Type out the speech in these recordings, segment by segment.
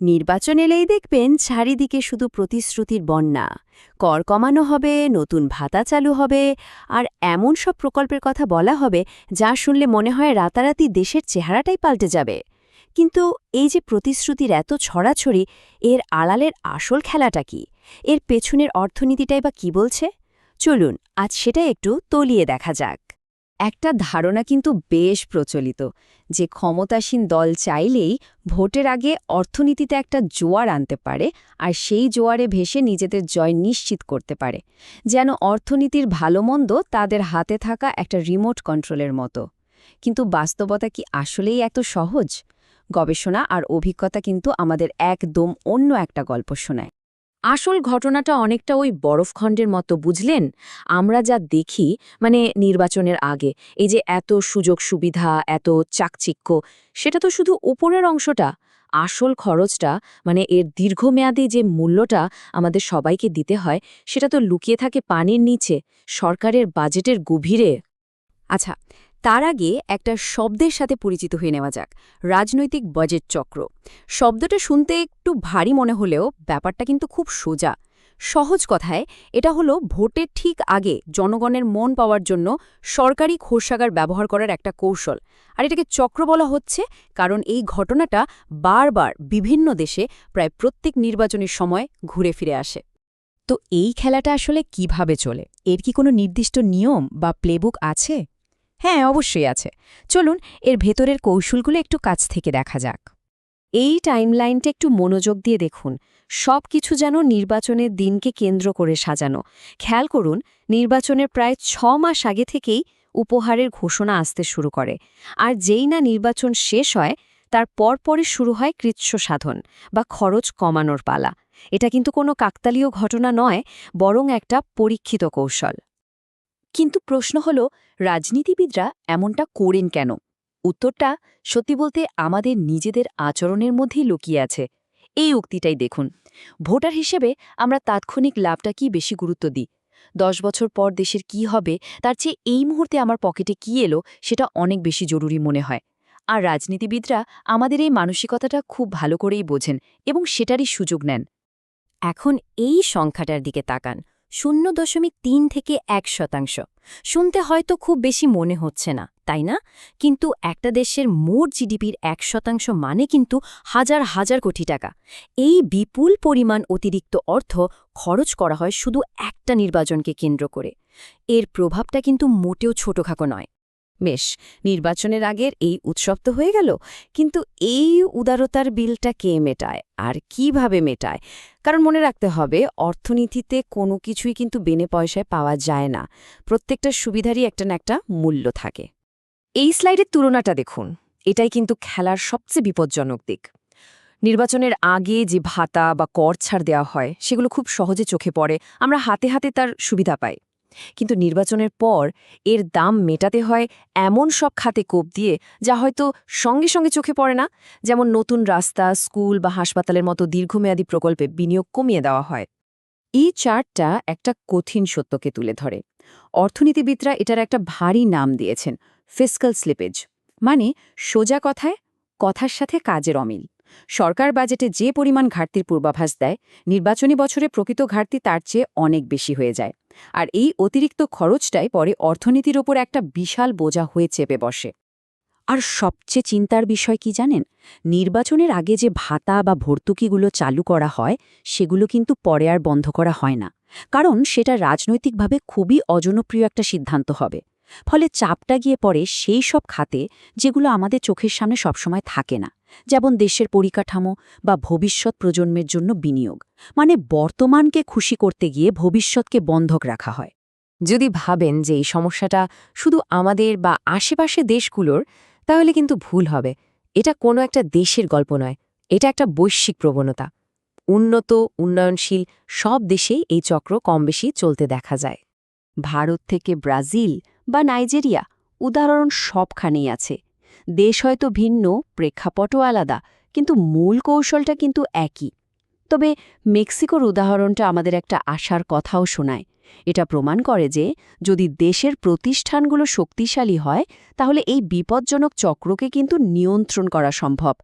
নির্বাচন এলেই দেখবেন চারিদিকে শুধু প্রতিশ্রুতির বন্যা। কর কমানো হবে, নতুন ভাতা চালু হবে, আর এমন সব প্রকল্পের কথা বলা হবে যা শুনলে মনে হয় রাতারাতি দেশের চেহারাটাই পাল্টে যাবে। কিন্তু এই যে প্রতিশ্রুতির এত ছড়াছড়ি, এর আড়ালের আসল খেলাটা কি? এর পেছনের অর্থনীতিটাই বা কি বলছে? চলুন আজ সেটাই একটু তলিয়ে দেখা যাক। একটা ধারণা কিন্তু বেশ প্রচলিত যে ক্ষমতাসীন দল চাইলেই ভোটের আগে অর্থনীতিতে একটা জোয়ার আনতে পারে আর সেই জোয়ারে ভেসে নিজেদের জয় নিশ্চিত করতে পারে, যেন অর্থনীতির ভালোমন্দ তাদের হাতে থাকা একটা রিমোট কন্ট্রোলের মতো। কিন্তু বাস্তবতা কি আসলেই এত সহজ? গবেষণা আর অভিজ্ঞতা কিন্তু আমাদের একদম অন্য একটা গল্প শোনায়। আসল ঘটনাটা অনেকটা ওই বরফখণ্ডের মতো, বুঝলেন? আমরা যা দেখি, মানে নির্বাচনের আগে এই যে এত সুযোগ সুবিধা, এত চাকচিক্য, সেটা তো শুধু উপরের অংশটা। আসল খরচটা, মানে এর দীর্ঘমেয়াদী যে মূল্যটা আমাদের সবাইকে দিতে হয়, সেটা তো লুকিয়ে থাকে পানির নিচে, সরকারের বাজেটের গভীরে। আচ্ছা, তার আগে একটা শব্দের সাথে পরিচিত হয়ে নেওয়া যাক, রাজনৈতিক বাজেট চক্র। শব্দটা শুনতে একটু ভারী মনে হলেও ব্যাপারটা কিন্তু খুব সোজা। সহজ কথায় এটা হলো ভোটের ঠিক আগে জনগণের মন পাওয়ার জন্য সরকারি কোষাগার ব্যবহার করার একটা কৌশল। আর এটাকে চক্র বলা হচ্ছে কারণ এই ঘটনাটা বারবার বিভিন্ন দেশে প্রায় প্রত্যেক নির্বাচনের সময় ঘুরে ফিরে আসে। তো এই খেলাটা আসলে কিভাবে চলে? এর কি কোনো নির্দিষ্ট নিয়ম বা প্লেবুক আছে? হ্যাঁ, অবশ্যই আছে। চলুন এর ভেতরের কৌশলগুলো একটু কাছ থেকে দেখা যাক। এই টাইমলাইনটা একটু মনোযোগ দিয়ে দেখুন। সব কিছু যেন নির্বাচনের দিনকে কেন্দ্র করে সাজানো। খেয়াল করুন, নির্বাচনের প্রায় ৬ মাস আগে থেকেই উপহারের ঘোষণা আসতে শুরু করে। আর যেই না নির্বাচন শেষ হয়, তার পরপরই শুরু হয় কৃচ্ছ সাধন বা খরচ কমানোর পালা। এটা কিন্তু কোনো কাকতালীয় ঘটনা নয়, বরং একটা পরীক্ষিত কৌশল। কিন্তু প্রশ্ন হল, রাজনীতিবিদরা এমনটা করেন কেন? উত্তরটা সত্যি বলতে আমাদের নিজেদের আচরণের মধ্যেই লুকিয়ে আছে। এই উক্তিটাই দেখুন। ভোটার হিসেবে আমরা তাৎক্ষণিক লাভটাকেই বেশি গুরুত্ব দিই। ১০ বছর পর দেশের কি হবে তার চেয়ে এই মুহূর্তে আমার পকেটে কি এলো সেটা অনেক বেশি জরুরি মনে হয়। আর রাজনীতিবিদরা আমাদের এই মানসিকতাটা খুব ভালো করেই বোঝেন এবং সেটারই সুযোগ নেন। এখন এই সংখ্যাটার দিকে তাকান, ০.৩ থেকে ১%। শুনতে হয়তো খুব বেশি মনে হচ্ছে না, তাই না? কিন্তু একটা দেশের মোট জিডিপির ১% মানে কিন্তু হাজার হাজার কোটি টাকা। এই বিপুল পরিমাণ অতিরিক্ত অর্থ খরচ করা হয় শুধু একটা নির্বাচনকে কেন্দ্র করে। এর প্রভাবটা কিন্তু মোটেও ছোটখাটো নয়। বেশ, নির্বাচনের আগের এই উৎসব তো হয়ে গেল, কিন্তু এই উদারতার বিলটা কে মেটায় আর কিভাবে মেটায়? কারণ মনে রাখতে হবে, অর্থনীতিতে কোনো কিছুই কিন্তু বিনে পয়সায় পাওয়া যায় না। প্রত্যেকটা সুবিধারই একটা না একটা মূল্য থাকে। এই স্লাইডের তুলনাটা দেখুন, এটাই কিন্তু খেলার সবচেয়ে বিপজ্জনক দিক। নির্বাচনের আগে যে ভাতা বা কর ছাড় দেওয়া হয় সেগুলো খুব সহজে চোখে পড়ে, আমরা হাতে হাতে তার সুবিধা পাই। কিন্তু নির্বাচনের পর এর দাম মেটাতে হয় এমন সব খাতে কোপ দিয়ে, যা হয়তো সঙ্গে সঙ্গে চোখে পড়ে না। যেমন নতুন রাস্তা, স্কুল বা হাসপাতালের মতো দীর্ঘমেয়াদী প্রকল্পে বিনিয়োগ কমিয়ে দেওয়া হয়। এই চার্টটা একটা কঠিন সত্যকে তুলে ধরে। অর্থনীতিবিদরা এটার একটা ভারী নাম দিয়েছেন, ফিস্ক্যাল স্লিপেজ। মানে সোজা কথায় কথার সাথে কাজের অমিল। সরকার বাজেটে যে পরিমাণ ঘাটতির পূর্বাভাস দেয়, নির্বাচনী বছরে প্রকৃত ঘাটতি তার চেয়ে অনেক বেশি হয়ে যায়। আর এই অতিরিক্ত খরচটাই পরে অর্থনীতির ওপর একটা বিশাল বোঝা হয়ে চেপে বসে। আর সবচেয়ে চিন্তার বিষয় কি জানেন? নির্বাচনের আগে যে ভাতা বা ভর্তুকিগুলো চালু করা হয়, সেগুলো কিন্তু পরে আর বন্ধ করা হয় না। কারণ সেটা রাজনৈতিকভাবে খুবই অজনপ্রিয় একটা সিদ্ধান্ত হবে। ফলে চাপটা গিয়ে পড়ে সেই সব খাতে যেগুলো আমাদের চোখের সামনে সবসময় থাকে না। যেমন দেশের পরিকাঠামো বা ভবিষ্যৎ প্রজন্মের জন্য বিনিয়োগ। মানে বর্তমানকে খুশি করতে গিয়ে ভবিষ্যৎকে বন্ধক রাখা হয়। যদি ভাবেন যে এই সমস্যাটা শুধু আমাদের বা আশেপাশে দেশগুলোর, তাহলে কিন্তু ভুল হবে। এটা কোনো একটা দেশের গল্প নয়, এটা একটা বৈশ্বিক প্রবণতা। উন্নত, উন্নয়নশীল সব দেশেই এই চক্র কমবেশি চলতে দেখা যায়। ভারত থেকে ব্রাজিল বা নাইজেরিয়া উদাহরণ সবখানেই আছে। দেশ হয়তো ভিন্ন, প্রেক্ষাপটও আলাদা, কিন্তু মূল কৌশলটা কিন্তু একই। তবে মেক্সিকোর উদাহরণটা আমাদের একটা আশার কথাও শোনায়। এটা প্রমাণ করে যে যদি দেশের প্রতিষ্ঠানগুলো শক্তিশালী হয়, তাহলে এই বিপজ্জনক চক্রকে কিন্তু নিয়ন্ত্রণ করা সম্ভব।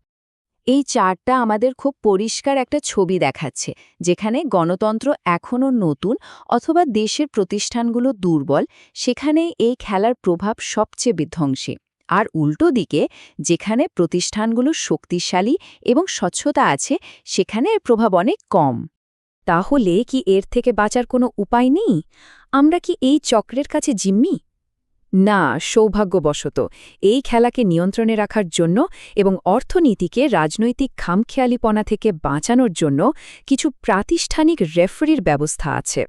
এই চার্টটা আমাদের খুব পরিষ্কার একটা ছবি দেখাচ্ছে, যেখানে গণতন্ত্র এখনও নতুন অথবা দেশের প্রতিষ্ঠানগুলো দুর্বল, সেখানে এই খেলার প্রভাব সবচেয়ে বিধ্বংসী। আর উল্টো দিকে, যেখানে প্রতিষ্ঠানগুলো শক্তিশালী এবং স্বচ্ছতা আছে, সেখানে এর প্রভাব অনেক কম। তাহলে কি এর থেকে বাঁচার কোনো উপায় নেই? আমরা কি এই চক্রের কাছে জিম্মি? না, সৌভাগ্যবশত এই খেলাকে নিয়ন্ত্রণে রাখার জন্য এবং অর্থনীতিকে রাজনৈতিক খামখেয়ালিপনা থেকে বাঁচানোর জন্য কিছু প্রাতিষ্ঠানিক রেফারির ব্যবস্থা আছে।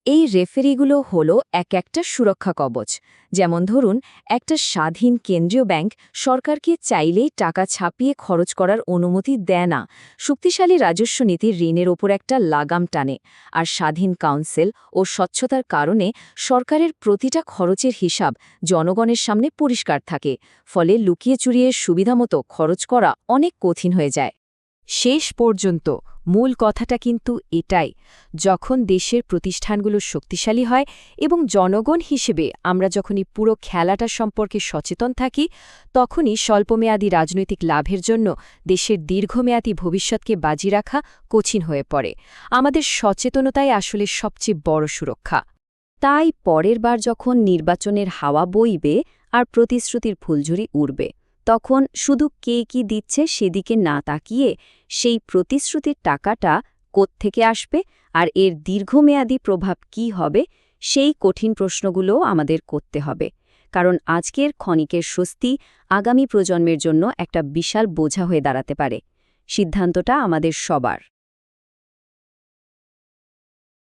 এই রেফারিগুলো হলো একটা সুরক্ষা কবচ। যেমন ধরুন, একটা স্বাধীন কেন্দ্রীয় ব্যাংক সরকারকে চাইলেই টাকা ছাপিয়ে খরচ করার অনুমতি দেয় না। শক্তিশালী রাজস্ব নীতি ঋণের ওপর একটা লাগাম টানে। আর স্বাধীন কাউন্সিল ও স্বচ্ছতার কারণে সরকারের প্রতিটা খরচের হিসাব জনগণের সামনে পরিষ্কার থাকে। ফলে লুকিয়ে চুরিয়ে সুবিধামতো খরচ করা অনেক কঠিন হয়ে যায়। শেষ পর্যন্ত মূল কথাটা কিন্তু এটাই, যখন দেশের প্রতিষ্ঠানগুলো শক্তিশালী হয় এবং জনগণ হিসেবে আমরা যখনই পুরো খেলাটা সম্পর্কে সচেতন থাকি, তখনই স্বল্পমেয়াদী রাজনৈতিক লাভের জন্য দেশের দীর্ঘমেয়াদী ভবিষ্যৎকে বাজি রাখা কঠিন হয়ে পড়ে। আমাদের সচেতনতাই আসলে সবচেয়ে বড় সুরক্ষা। তাই পরের বার যখন নির্বাচনের হাওয়া বইবে আর প্রতিশ্রুতির ফুলঝুরি উড়বে, তখন শুধু কে কি দিচ্ছে সেদিকে না তাকিয়ে সেই প্রতিশ্রুতির টাকাটা কোত্থেকে আসবে আর এর দীর্ঘমেয়াদী প্রভাব কি হবে, সেই কঠিন প্রশ্নগুলো আমাদের করতে হবে। কারণ আজকের ক্ষণিকের স্বস্তি আগামী প্রজন্মের জন্য একটা বিশাল বোঝা হয়ে দাঁড়াতে পারে। সিদ্ধান্তটা আমাদের সবার।